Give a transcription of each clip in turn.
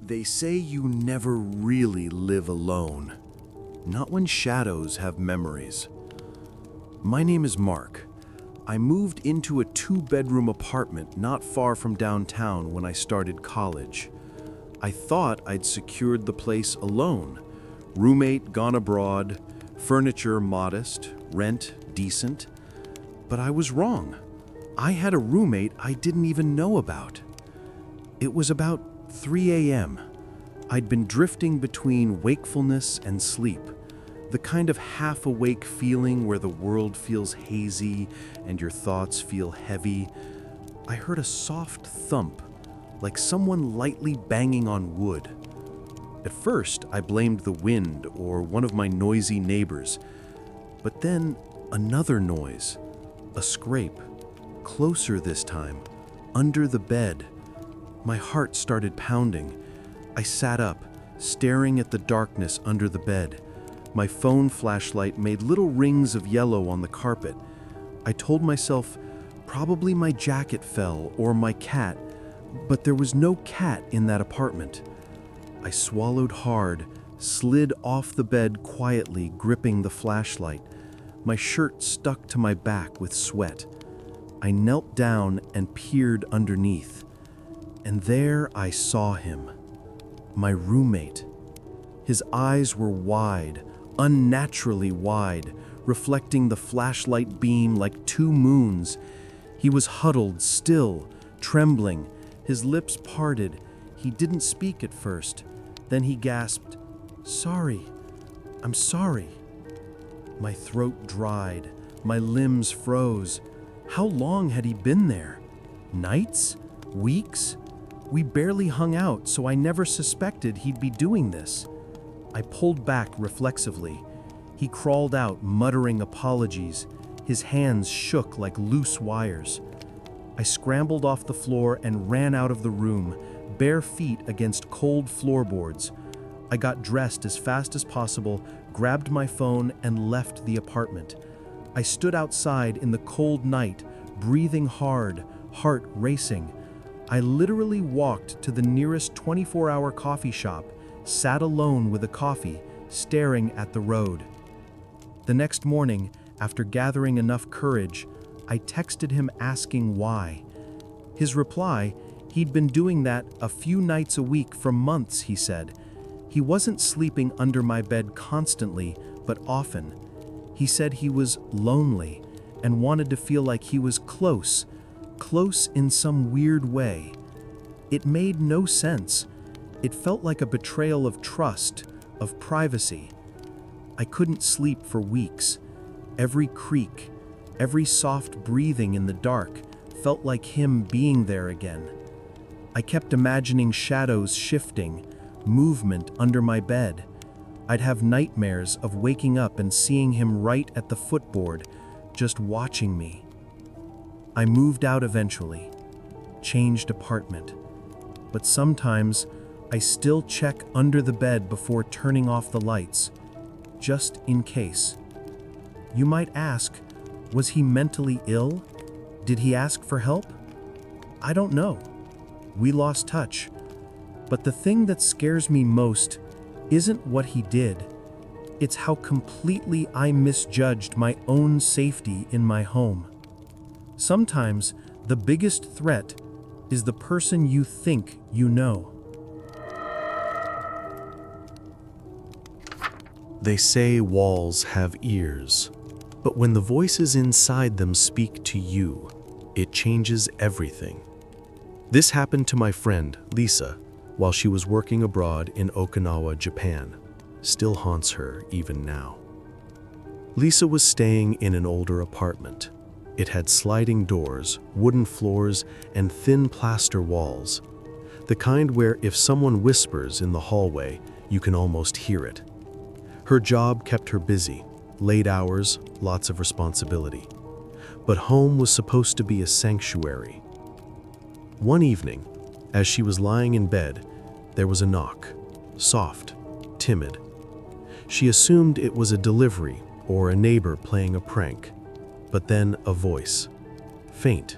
They say you never really live alone. Not when shadows have memories. My name is Mark. I moved into a 2-bedroom apartment not far from downtown when I started college. I thought I'd secured the place alone. Roommate gone abroad, furniture modest, rent decent. But I was wrong. I had a roommate I didn't even know about. It was about 3 a.m. I'd been drifting between wakefulness and sleep, the kind of half-awake feeling where the world feels hazy and your thoughts feel heavy. I heard a soft thump, like someone lightly banging on wood. At first, I blamed the wind or one of my noisy neighbors. But then, another noise, a scrape, closer this time, under the bed. My heart started pounding. I sat up, staring at the darkness under the bed. My phone flashlight made little rings of yellow on the carpet. I told myself, probably my jacket fell or my cat, but there was no cat in that apartment. I swallowed hard, slid off the bed quietly, gripping the flashlight. My shirt stuck to my back with sweat. I knelt down and peered underneath. And there I saw him, my roommate. His eyes were wide, unnaturally wide, reflecting the flashlight beam like 2 moons. He was huddled, still, trembling, his lips parted. He didn't speak at first. Then he gasped, "Sorry, I'm sorry." My throat dried, my limbs froze. How long had he been there? Nights? Weeks? We barely hung out, so I never suspected he'd be doing this. I pulled back reflexively. He crawled out, muttering apologies. His hands shook like loose wires. I scrambled off the floor and ran out of the room, bare feet against cold floorboards. I got dressed as fast as possible, grabbed my phone, and left the apartment. I stood outside in the cold night, breathing hard, heart racing. I literally walked to the nearest 24-hour coffee shop, sat alone with a coffee, staring at the road. The next morning, after gathering enough courage, I texted him asking why. His reply, he'd been doing that a few nights a week for months, he said. He wasn't sleeping under my bed constantly, but often. He said he was lonely and wanted to feel like he was close in some weird way. It made no sense. It felt like a betrayal of trust, of privacy. I couldn't sleep for weeks. Every creak, every soft breathing in the dark felt like him being there again. I kept imagining shadows shifting, movement under my bed. I'd have nightmares of waking up and seeing him right at the footboard, just watching me. I moved out eventually, changed apartment, but sometimes I still check under the bed before turning off the lights, just in case. You might ask, was he mentally ill? Did he ask for help? I don't know. We lost touch. But the thing that scares me most isn't what he did. It's how completely I misjudged my own safety in my home. Sometimes the biggest threat is the person you think you know. They say walls have ears, but when the voices inside them speak to you, it changes everything. This happened to my friend, Lisa, while she was working abroad in Okinawa, Japan. Still haunts her even now. Lisa was staying in an older apartment. It had sliding doors, wooden floors, and thin plaster walls. The kind where if someone whispers in the hallway, you can almost hear it. Her job kept her busy, late hours, lots of responsibility. But home was supposed to be a sanctuary. One evening, as she was lying in bed, there was a knock, soft, timid. She assumed it was a delivery or a neighbor playing a prank, but then a voice, faint.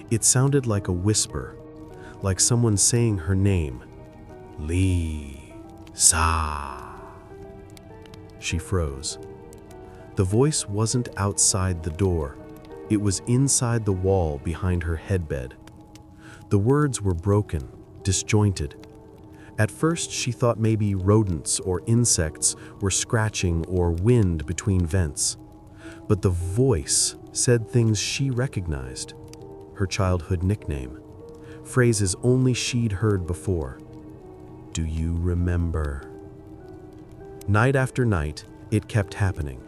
It sounded like a whisper, like someone saying her name. Lisa. She froze. The voice wasn't outside the door. It was inside the wall behind her headbed. The words were broken, disjointed. At first, she thought maybe rodents or insects were scratching or wind between vents. But the voice said things she recognized. Her childhood nickname. Phrases only she'd heard before. Do you remember? Night after night, it kept happening.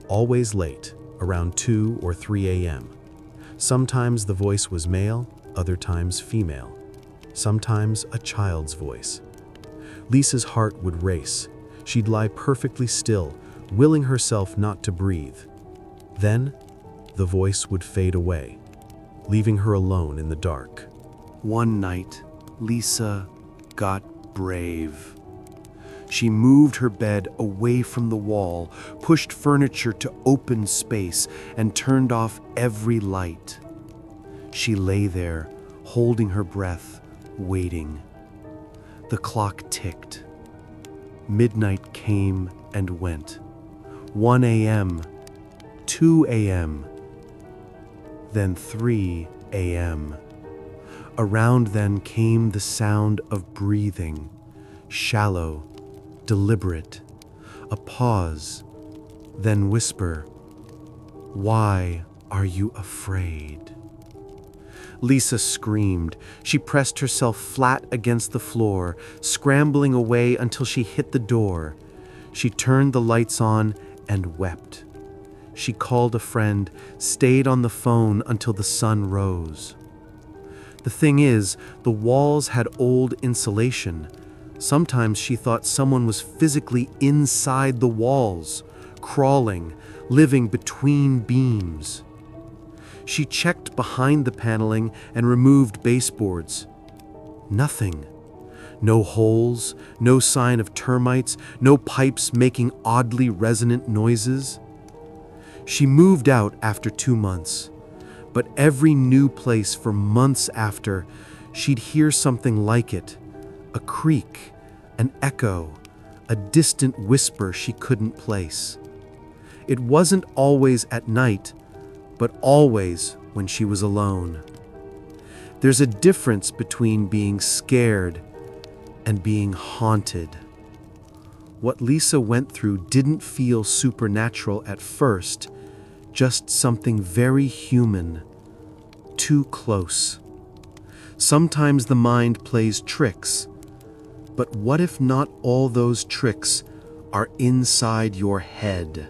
Always late, around 2 or 3 a.m. Sometimes the voice was male, other times female. Sometimes a child's voice. Lisa's heart would race. She'd lie perfectly still, willing herself not to breathe. Then, the voice would fade away, leaving her alone in the dark. One night, Lisa got brave. She moved her bed away from the wall, pushed furniture to open space, and turned off every light. She lay there, holding her breath, waiting. The clock ticked. Midnight came and went. 1 a.m., 2 a.m., then 3 a.m. Around then came the sound of breathing, shallow, deliberate, a pause, then whisper, "Why are you afraid?" Lisa screamed. She pressed herself flat against the floor, scrambling away until she hit the door. She turned the lights on and wept. She called a friend, stayed on the phone until the sun rose. The thing is, the walls had old insulation. Sometimes she thought someone was physically inside the walls, crawling, living between beams. She checked behind the paneling and removed baseboards. Nothing. No holes, no sign of termites, no pipes making oddly resonant noises. She moved out after 2 months, but every new place for months after, she'd hear something like it. A creak, an echo, a distant whisper she couldn't place. It wasn't always at night, but always when she was alone. There's a difference between being scared and being haunted. What Lisa went through didn't feel supernatural at first, just something very human, too close. Sometimes the mind plays tricks, but what if not all those tricks are inside your head?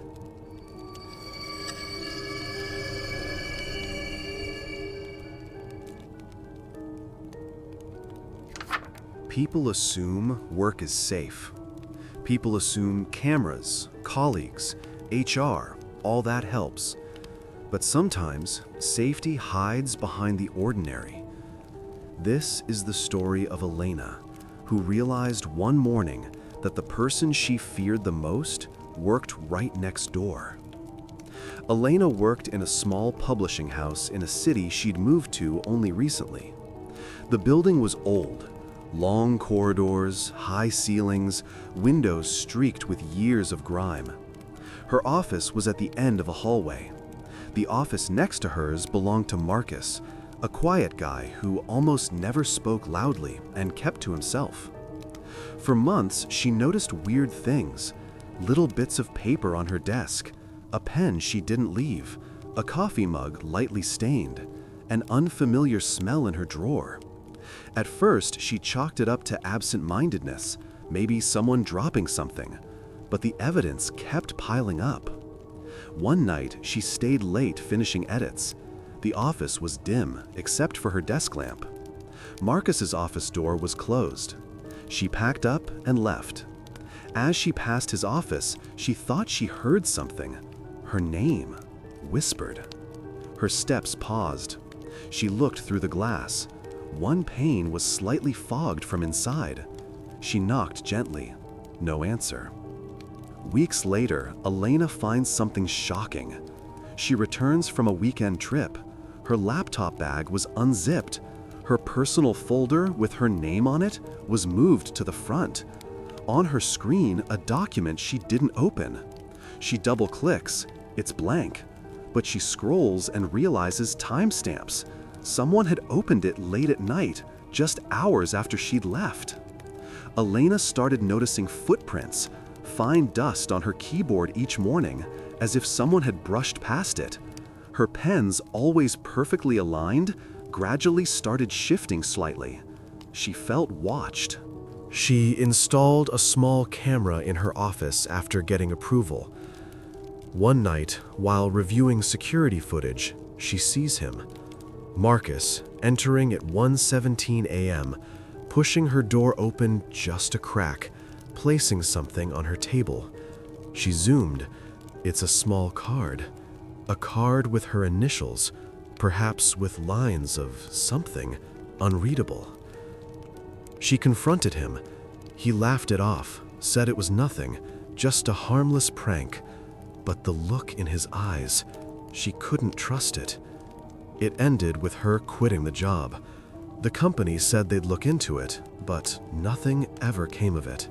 People assume work is safe. People assume cameras, colleagues, HR, all that helps. But sometimes safety hides behind the ordinary. This is the story of Elena, who realized one morning that the person she feared the most worked right next door. Elena worked in a small publishing house in a city she'd moved to only recently. The building was old. Long corridors, high ceilings, windows streaked with years of grime. Her office was at the end of a hallway. The office next to hers belonged to Marcus, a quiet guy who almost never spoke loudly and kept to himself. For months, she noticed weird things, little bits of paper on her desk, a pen she didn't leave, a coffee mug lightly stained, an unfamiliar smell in her drawer. At first, she chalked it up to absent-mindedness, maybe someone dropping something, but the evidence kept piling up. One night, she stayed late finishing edits. The office was dim, except for her desk lamp. Marcus's office door was closed. She packed up and left. As she passed his office, she thought she heard something. Her name, whispered. Her steps paused. She looked through the glass. One pane was slightly fogged from inside. She knocked gently. No answer. Weeks later, Elena finds something shocking. She returns from a weekend trip. Her laptop bag was unzipped. Her personal folder with her name on it was moved to the front. On her screen, a document she didn't open. She double-clicks. It's blank. But she scrolls and realizes timestamps. Someone had opened it late at night, just hours after she'd left. Elena started noticing footprints, fine dust on her keyboard each morning, as if someone had brushed past it. Her pens, always perfectly aligned, gradually started shifting slightly. She felt watched. She installed a small camera in her office after getting approval. One night, while reviewing security footage, she sees him, Marcus, entering at 1:17 a.m., pushing her door open just a crack, placing something on her table. She zoomed. It's a small card. A card with her initials, perhaps with lines of something unreadable. She confronted him. He laughed it off, said it was nothing, just a harmless prank. But the look in his eyes, she couldn't trust it. It ended with her quitting the job. The company said they'd look into it, but nothing ever came of it.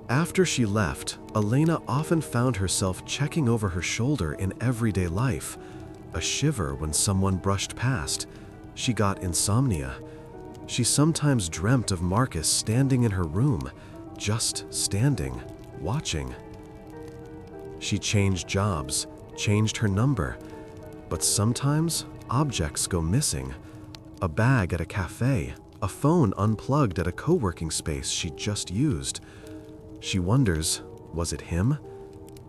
After she left, Elena often found herself checking over her shoulder in everyday life, a shiver when someone brushed past. She got insomnia. She sometimes dreamt of Marcus standing in her room, just standing, watching. She changed jobs, changed her number, but sometimes objects go missing. A bag at a cafe, a phone unplugged at a co-working space she just used. She wonders, was it him?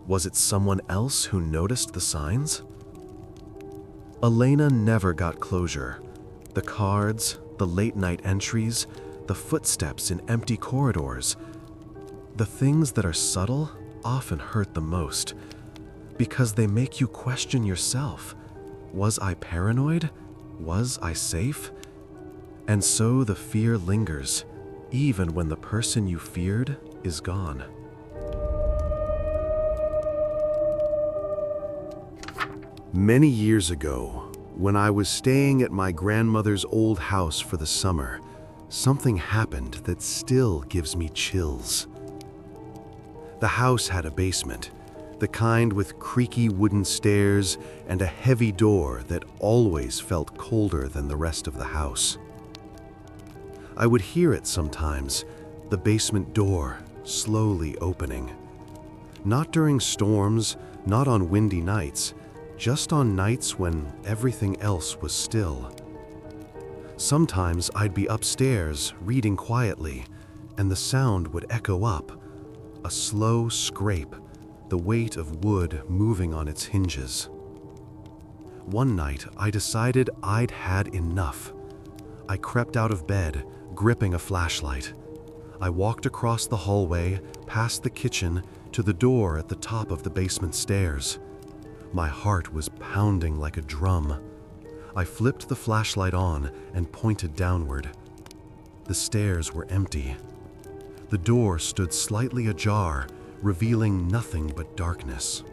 Was it someone else who noticed the signs? Elena never got closure. The cards, the late-night entries, the footsteps in empty corridors. The things that are subtle often hurt the most, because they make you question yourself. Was I paranoid? Was I safe? And so the fear lingers, even when the person you feared is gone. Many years ago, when I was staying at my grandmother's old house for the summer, something happened that still gives me chills. The house had a basement, the kind with creaky wooden stairs and a heavy door that always felt colder than the rest of the house. I would hear it sometimes, the basement door slowly opening. Not during storms, not on windy nights, just on nights when everything else was still. Sometimes I'd be upstairs reading quietly, and the sound would echo up, a slow scrape, the weight of wood moving on its hinges. One night, I decided I'd had enough. I crept out of bed, gripping a flashlight. I walked across the hallway, past the kitchen, to the door at the top of the basement stairs. My heart was pounding like a drum. I flipped the flashlight on and pointed downward. The stairs were empty. The door stood slightly ajar, revealing nothing but darkness.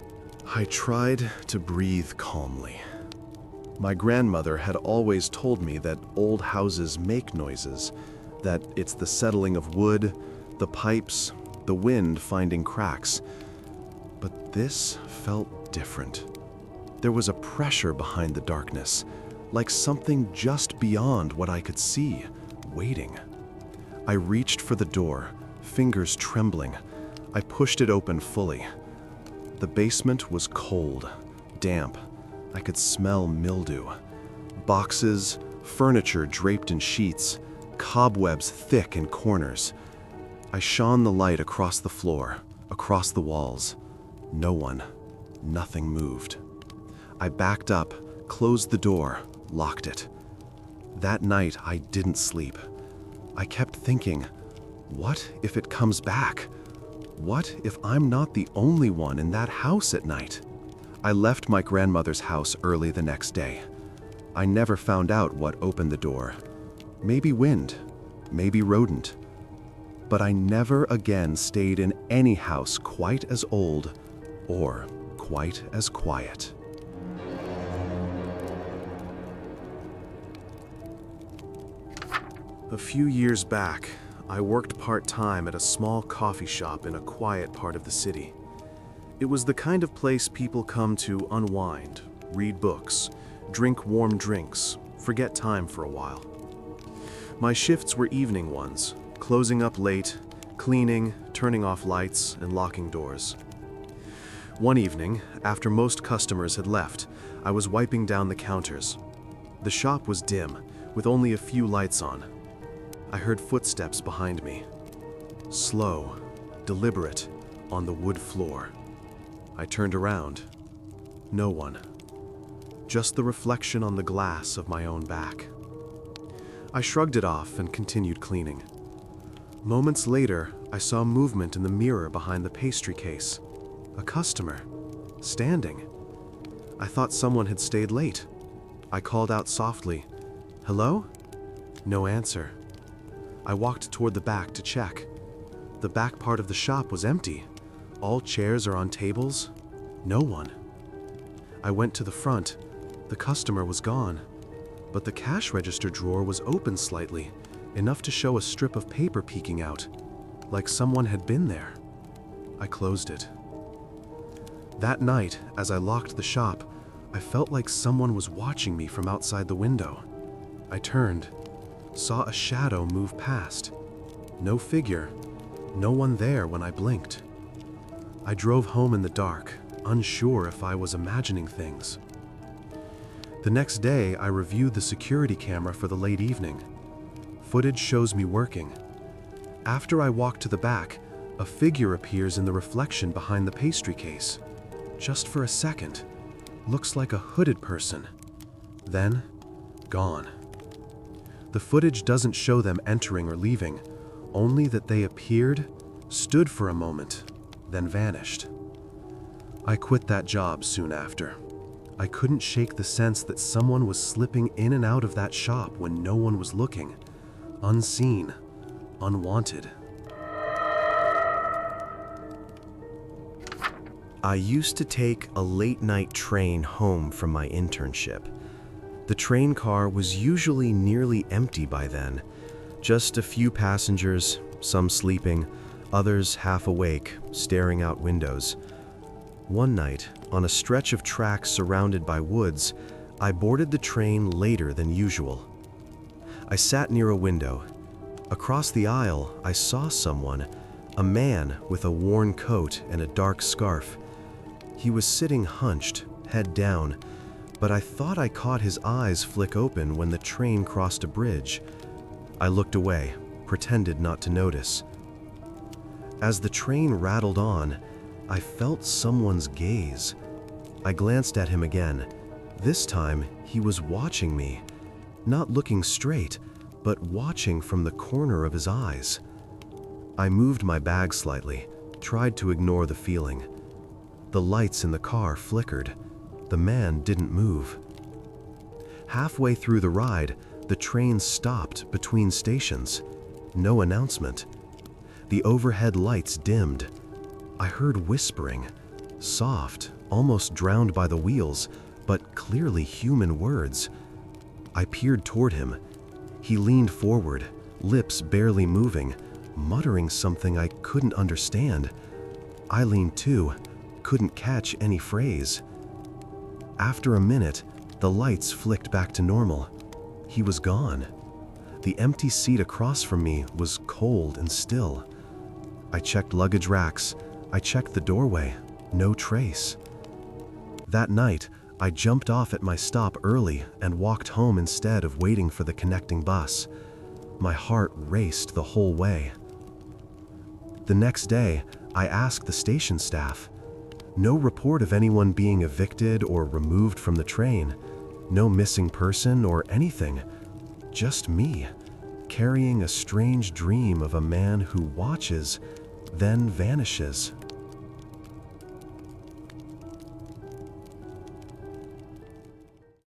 I tried to breathe calmly. My grandmother had always told me that old houses make noises, that it's the settling of wood, the pipes, the wind finding cracks. But this felt different. There was a pressure behind the darkness, like something just beyond what I could see, waiting. I reached for the door, fingers trembling. I pushed it open fully. The basement was cold, damp. I could smell mildew. Boxes, furniture draped in sheets, cobwebs thick in corners. I shone the light across the floor, across the walls. No one, nothing moved. I backed up, closed the door, locked it. That night, I didn't sleep. I kept thinking, what if it comes back? What if I'm not the only one in that house at night? I left my grandmother's house early the next day. I never found out what opened the door. Maybe wind, maybe rodent. But I never again stayed in any house quite as old or quite as quiet. A few years back, I worked part-time at a small coffee shop in a quiet part of the city. It was the kind of place people come to unwind, read books, drink warm drinks, forget time for a while. My shifts were evening ones, closing up late, cleaning, turning off lights, and locking doors. One evening, after most customers had left, I was wiping down the counters. The shop was dim, with only a few lights on. I heard footsteps behind me. Slow, deliberate, on the wood floor. I turned around. No one. Just the reflection on the glass of my own back. I shrugged it off and continued cleaning. Moments later, I saw movement in the mirror behind the pastry case. A customer, standing. I thought someone had stayed late. I called out softly, "Hello?" No answer. I walked toward the back to check. The back part of the shop was empty. All chairs are on tables. No one. I went to the front. The customer was gone. But the cash register drawer was open slightly, enough to show a strip of paper peeking out, like someone had been there. I closed it. That night, as I locked the shop, I felt like someone was watching me from outside the window. I turned, saw a shadow move past. No figure, no one there when I blinked. I drove home in the dark, unsure if I was imagining things. The next day, I reviewed the security camera for the late evening. Footage shows me working. After I walk to the back, a figure appears in the reflection behind the pastry case. Just for a second. Looks like a hooded person. Then, gone. The footage doesn't show them entering or leaving, only that they appeared, stood for a moment, then vanished. I quit that job soon after. I couldn't shake the sense that someone was slipping in and out of that shop when no one was looking. Unseen, unwanted. I used to take a late-night train home from my internship. The train car was usually nearly empty by then. Just a few passengers, some sleeping, others half awake, staring out windows. One night, on a stretch of tracks surrounded by woods, I boarded the train later than usual. I sat near a window. Across the aisle, I saw someone, a man with a worn coat and a dark scarf. He was sitting hunched, head down, but I thought I caught his eyes flick open when the train crossed a bridge. I looked away, pretended not to notice. As the train rattled on, I felt someone's gaze. I glanced at him again. This time, he was watching me, not looking straight, but watching from the corner of his eyes. I moved my bag slightly, tried to ignore the feeling. The lights in the car flickered. The man didn't move. Halfway through the ride, the train stopped between stations. No announcement. The overhead lights dimmed. I heard whispering, soft, almost drowned by the wheels, but clearly human words. I peered toward him. He leaned forward, lips barely moving, muttering something I couldn't understand. I leaned too, couldn't catch any phrase. After a minute, the lights flicked back to normal. He was gone. The empty seat across from me was cold and still. I checked luggage racks. I checked the doorway. No trace. That night, I jumped off at my stop early and walked home instead of waiting for the connecting bus. My heart raced the whole way. The next day, I asked the station staff. No report of anyone being evicted or removed from the train. No missing person or anything. Just me, carrying a strange dream of a man who watches, then vanishes.